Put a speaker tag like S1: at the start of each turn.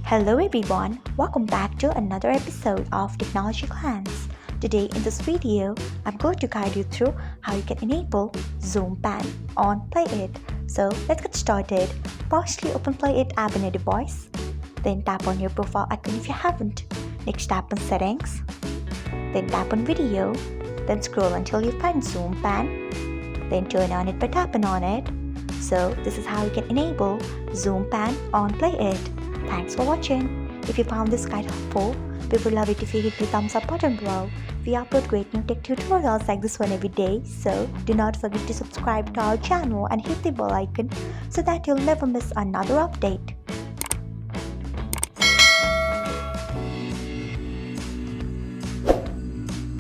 S1: Hello everyone, welcome back to another episode of Technologyglance. Today in this video, I'm going to guide you through how you can enable zoom pan on PLAYit. So let's get started. Firstly, open PLAYit app in your device. Then tap on your profile icon if you haven't. Next tap on settings. Then tap on video. Then scroll until you find zoom pan. Then turn on it by tapping on it. So this is how you can enable zoom pan on PLAYit. Thanks for watching. If you found this guide helpful, we would love it if you hit the thumbs up button below. We upload great new tech tutorials like this one every day, so do not forget to subscribe to our channel and hit the bell icon so that you'll never miss another update.